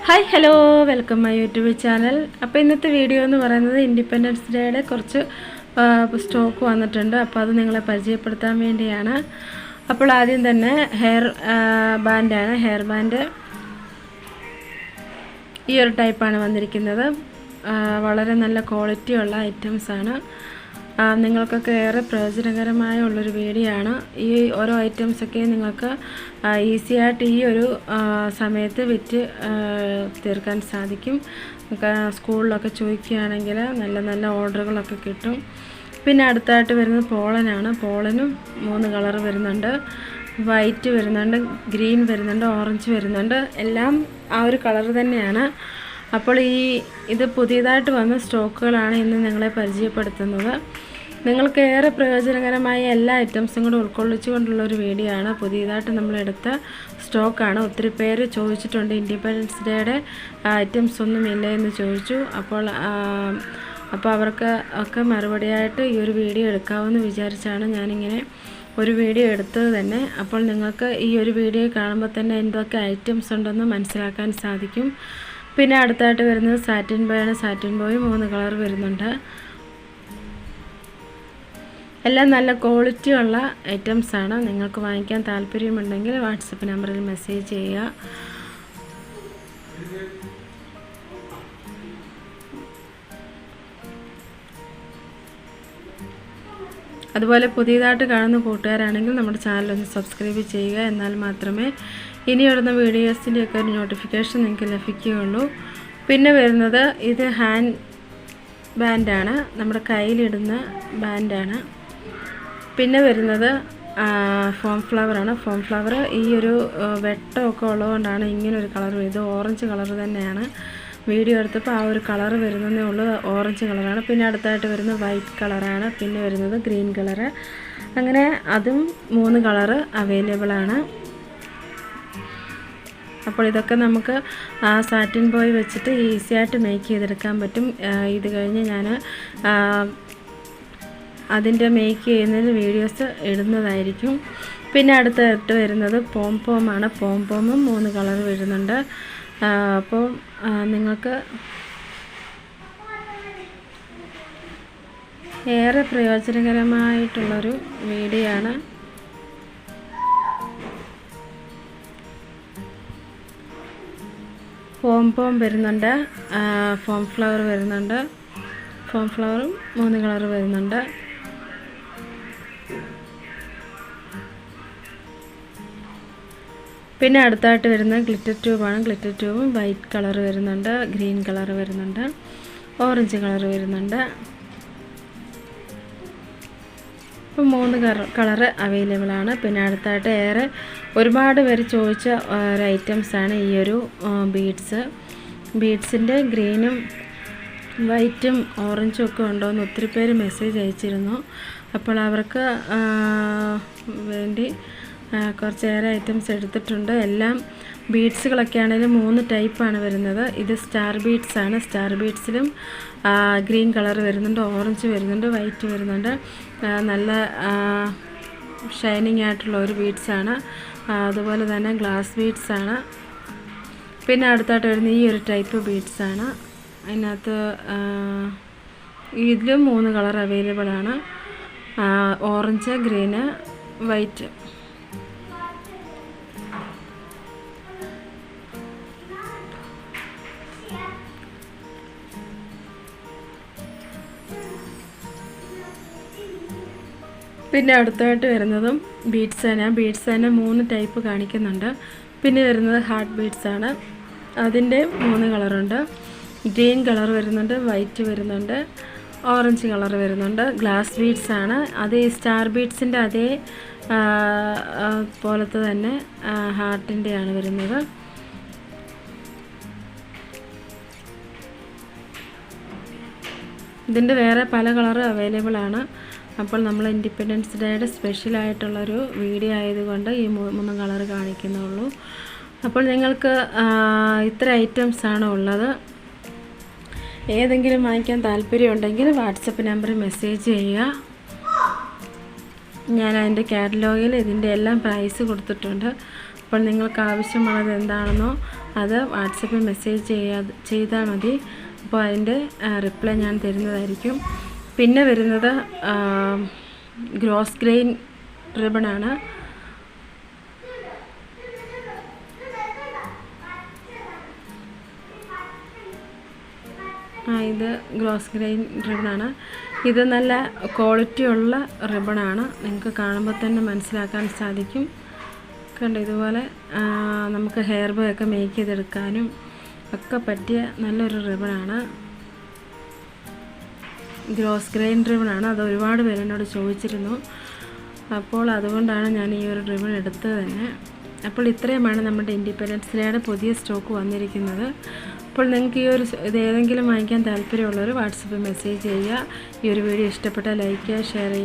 Hi hello welcome my YouTube channel. അപ്പോൾ ഇന്നത്തെ video എന്ന് പറയുന്നത് ഇൻഡിപെൻഡൻസ് ഡേയുടെ കുറച്ച് സ്റ്റോക്ക് വന്നിട്ടുണ്ട്. അപ്പോൾ അത് നിങ്ങളെ പരിചയപ്പെടുത്താൻ വേണ്ടിയാണ്. അപ്പോൾ ആദ്യം തന്നെ ഹെയർ ബാൻഡാണ്. ഹെയർ ബാൻഡ് ഈ ഒരു ടൈപ്പാണ് വന്നിരിക്കുന്നത്. വളരെ നല്ല ക്വാളിറ്റിയുള്ള ഐറ്റംസാണ്. നിങ്ങൾക്കൊക്കെ ഏറെ പ്രയോജനകരമായ ഉള്ളൊരു വീഡിയോ ആണ്. ഈ ഓരോ ഐറ്റംസൊക്കെ നിങ്ങൾക്ക് ഈസി ആയിട്ട് ഈ ഒരു സമയത്ത് വിറ്റ് തീർക്കാൻ സാധിക്കും. സ്കൂളിലൊക്കെ ചോദിക്കുകയാണെങ്കിൽ നല്ല നല്ല ഓർഡറുകളൊക്കെ കിട്ടും. പിന്നെ അടുത്തായിട്ട് വരുന്നത് പോളനാണ്. പോളനും 3 കളർ വരുന്നുണ്ട്. വൈറ്റ് വരുന്നുണ്ട്, ഗ്രീൻ വരുന്നുണ്ട്, ഓറഞ്ച് വരുന്നുണ്ട്. എല്ലാം ആ ഒരു കളർ തന്നെയാണ്. അപ്പോൾ ഇത് പുതിയതായിട്ട് വന്ന സ്റ്റോക്കുകളാണ് ഇന്ന് നിങ്ങളെ പരിചയപ്പെടുത്തുന്നത്. നിങ്ങൾക്ക് ഏറെ പ്രയോജനകരമായ എല്ലാ ഐറ്റംസും കൂടെ ഉൾക്കൊള്ളിച്ചുകൊണ്ടുള്ളൊരു വീഡിയോ ആണ്. പുതിയതായിട്ട് നമ്മളെടുത്ത സ്റ്റോക്കാണ്. ഒത്തിരി പേര് ചോദിച്ചിട്ടുണ്ട് ഇൻഡിപെൻഡൻസ് ഡേയുടെ ഐറ്റംസ് ഒന്നും ഇല്ല എന്ന് ചോദിച്ചു. അപ്പോൾ അവർക്ക് ഒക്കെ മറുപടിയായിട്ട് ഈ ഒരു വീഡിയോ എടുക്കാമെന്ന് വിചാരിച്ചാണ് ഞാനിങ്ങനെ ഒരു വീഡിയോ എടുത്തത് തന്നെ. അപ്പോൾ നിങ്ങൾക്ക് ഈ ഒരു വീഡിയോ കാണുമ്പോൾ തന്നെ എന്തൊക്കെ ഐറ്റംസ് ഉണ്ടെന്ന് മനസ്സിലാക്കാൻ സാധിക്കും. പിന്നെ അടുത്തായിട്ട് വരുന്നത് സാറ്റിൻ ബോയ് ആണ്. സാറ്റിൻ ബോയ് 3 കളർ വരുന്നുണ്ട്. എല്ലാം നല്ല ക്വാളിറ്റി ഉള്ള ഐറ്റംസാണ്. നിങ്ങൾക്ക് വാങ്ങിക്കാൻ താല്പര്യമുണ്ടെങ്കിൽ വാട്സപ്പ് നമ്പറിൽ മെസ്സേജ് ചെയ്യുക. അതുപോലെ പുതിയതായിട്ട് കാണുന്ന കൂട്ടുകാരാണെങ്കിൽ നമ്മുടെ ചാനലൊന്ന് സബ്സ്ക്രൈബ് ചെയ്യുക. എന്നാൽ മാത്രമേ ഇനിയുള്ള വീഡിയോസിൻ്റെയൊക്കെ ഒരു നോട്ടിഫിക്കേഷൻ നിങ്ങൾക്ക് ലഭിക്കുകയുള്ളൂ. പിന്നെ വരുന്നത് ഇത് ഹാൻഡ് ബാൻഡാണ്. നമ്മുടെ കയ്യിലിടുന്ന ബാൻഡാണ്. പിന്നെ വരുന്നത് ഫോം ഫ്ലവറാണ്. ഫോം ഫ്ലവർ ഈ ഒരു വെട്ടമൊക്കെ ഉള്ളതുകൊണ്ടാണ് ഇങ്ങനൊരു കളർ. ഇത് ഓറഞ്ച് കളർ തന്നെയാണ്. വീഡിയോ എടുത്തപ്പോൾ ആ ഒരു കളർ വരുന്നതേ ഉള്ളൂ. ഓറഞ്ച് കളറാണ്. പിന്നെ അടുത്തായിട്ട് വരുന്നത് വൈറ്റ് കളറാണ്. പിന്നെ വരുന്നത് ഗ്രീൻ കളറ്. അങ്ങനെ അതും 3 കളറ് അവൈലബിളാണ്. അപ്പോൾ ഇതൊക്കെ നമുക്ക് സാറ്റിൻ ബോയ് വെച്ചിട്ട് ഈസി ആയിട്ട് മേക്ക് ചെയ്തെടുക്കാൻ പറ്റും. ഇത് കഴിഞ്ഞ് ഞാൻ അതിൻ്റെ മേക്ക് ചെയ്യുന്നതിന് വീഡിയോസ് ഇടുന്നതായിരിക്കും. പിന്നെ അടുത്തായിട്ട് വരുന്നത് പോംപോമാണ്. പോംപോമും 3 കളർ വരുന്നുണ്ട്. അപ്പോൾ നിങ്ങൾക്ക് ഏറെ പ്രയോജനകരമായിട്ടുള്ളൊരു വീഡിയോ ആണ്. പോം വരുന്നുണ്ട്. ഫോം ഫ്ലവർ വരുന്നുണ്ട്. ഫോം ഫ്ലവറും 3 കളർ വരുന്നുണ്ട്. പിന്നെ അടുത്തായിട്ട് വരുന്ന ഗ്ലിറ്റർ ട്യൂബാണ്. ഗ്ലിറ്റർ ട്യൂബും വൈറ്റ് കളർ വരുന്നുണ്ട്, ഗ്രീൻ കളർ വരുന്നുണ്ട്, ഓറഞ്ച് കളർ വരുന്നുണ്ട്. ഇപ്പോൾ 3 കളറ് അവൈലബിളാണ്. പിന്നെ അടുത്തായിട്ട് ഒരുപാട് പേര് ചോദിച്ച ഒരു ഐറ്റംസാണ് ഈ ഒരു ബീഡ്സിൻ്റെ ഗ്രീനും വൈറ്റും ഓറഞ്ചും ഒക്കെ ഉണ്ടോയെന്ന് ഒത്തിരി പേര് മെസ്സേജ് അയച്ചിരുന്നു. അപ്പോൾ അവർക്ക് വേണ്ടി കുറച്ചേറെ ഐറ്റംസ് എടുത്തിട്ടുണ്ട്. എല്ലാം ബീഡ്സുകളൊക്കെ ആണെങ്കിലും 3 ടൈപ്പാണ് വരുന്നത്. ഇത് സ്റ്റാർ ബീഡ്സ് ആണ്. സ്റ്റാർ ബീഡ്സിലും ഗ്രീൻ കളർ വരുന്നുണ്ട്, ഓറഞ്ച് വരുന്നുണ്ട്, വൈറ്റ് വരുന്നുണ്ട്. നല്ല ഷൈനിങ് ആയിട്ടുള്ള ഒരു ബീഡ്സാണ്. അതുപോലെ തന്നെ ഗ്ലാസ് ബീഡ്സാണ്. പിന്നെ അടുത്തായിട്ട് വരുന്ന ഈ ഒരു ടൈപ്പ് ബീഡ്സാണ്. അതിനകത്ത് ഇതിലും 3 കളർ അവൈലബിളാണ്. Orange, green, white. പിന്നെ അടുത്തായിട്ട് വരുന്നതും ബീഡ്സ് തന്നെ. 3 ടൈപ്പ് കാണിക്കുന്നുണ്ട്. പിന്നെ വരുന്നത് ഹാർട്ട് ബീഡ്സാണ്. അതിൻ്റെ 3 കളറുണ്ട്. ഗ്രീൻ കളർ വരുന്നുണ്ട്, വൈറ്റ് വരുന്നുണ്ട്, ഓറഞ്ച് കളർ വരുന്നുണ്ട്. ഗ്ലാസ് ബീഡ്സാണ്. അത് ഈ സ്റ്റാർ ബീഡ്സിൻ്റെ അതേ പോലത്തെ തന്നെ ഹാർട്ടിൻ്റെയാണ് വരുന്നത്. ഇതിൻ്റെ വേറെ പല കളർ അവൈലബിളാണ്. അപ്പോൾ നമ്മൾ ഇൻഡിപെൻഡൻസ് ഡേയുടെ സ്പെഷ്യലായിട്ടുള്ളൊരു വീഡിയോ ആയതുകൊണ്ട് ഈ 3 കളർ കാണിക്കുന്നുള്ളൂ. അപ്പോൾ നിങ്ങൾക്ക് ഇത്ര ഐറ്റംസാണ് ഉള്ളത്. ഏതെങ്കിലും വാങ്ങിക്കാൻ താല്പര്യമുണ്ടെങ്കിൽ വാട്സപ്പ് നമ്പറിൽ മെസ്സേജ് ചെയ്യുക. ഞാൻ അതിൻ്റെ കാറ്റലോഗിൽ ഇതിൻ്റെ എല്ലാം പ്രൈസ് കൊടുത്തിട്ടുണ്ട്. അപ്പോൾ നിങ്ങൾക്ക് ആവശ്യമുള്ളത് എന്താണെന്നോ അത് വാട്സപ്പിൽ മെസ്സേജ് ചെയ്താൽ മതി. അപ്പോൾ അതിൻ്റെ റിപ്ലൈ ഞാൻ തരുന്നതായിരിക്കും. പിന്നെ വരുന്നത് ഗ്രോസ് ഗ്രെയിൻ റിബണാണ്. ഇത് ഗ്രോസ് ഗ്രെയിൻ റിബണാണ്. ഇത് നല്ല ക്വാളിറ്റിയുള്ള റിബണാണ്. നിങ്ങൾക്ക് കാണുമ്പോൾ തന്നെ മനസ്സിലാക്കാൻ സാധിക്കും. കണ്ടോ, ഇതുപോലെ നമുക്ക് ഹെയർ ബോ ഒക്കെ മേക്ക് ചെയ്തെടുക്കാനും ഒക്കെ പറ്റിയ നല്ലൊരു റിബണാണ്. Gross grain റിബണാണ്. അത് ഒരുപാട് പേര് എന്നോട് ചോദിച്ചിരുന്നു. അപ്പോൾ അതുകൊണ്ടാണ് ഞാൻ ഈ ഒരു റിബൺ എടുത്തത് തന്നെ. അപ്പോൾ ഇത്രയുമാണ് നമ്മുടെ ഇൻഡിപെൻഡൻസ് ഡേയുടെ പുതിയ സ്റ്റോക്ക് വന്നിരിക്കുന്നത്. അപ്പോൾ നിങ്ങൾക്ക് ഇത് ഏതെങ്കിലും വാങ്ങിക്കാൻ താല്പര്യമുള്ളവർ വാട്സപ്പിൽ മെസ്സേജ് ചെയ്യുക. ഈ ഒരു വീഡിയോ ഇഷ്ടപ്പെട്ടാൽ ലൈക്ക് ചെയ്യുക, ഷെയർ ചെയ്യുക.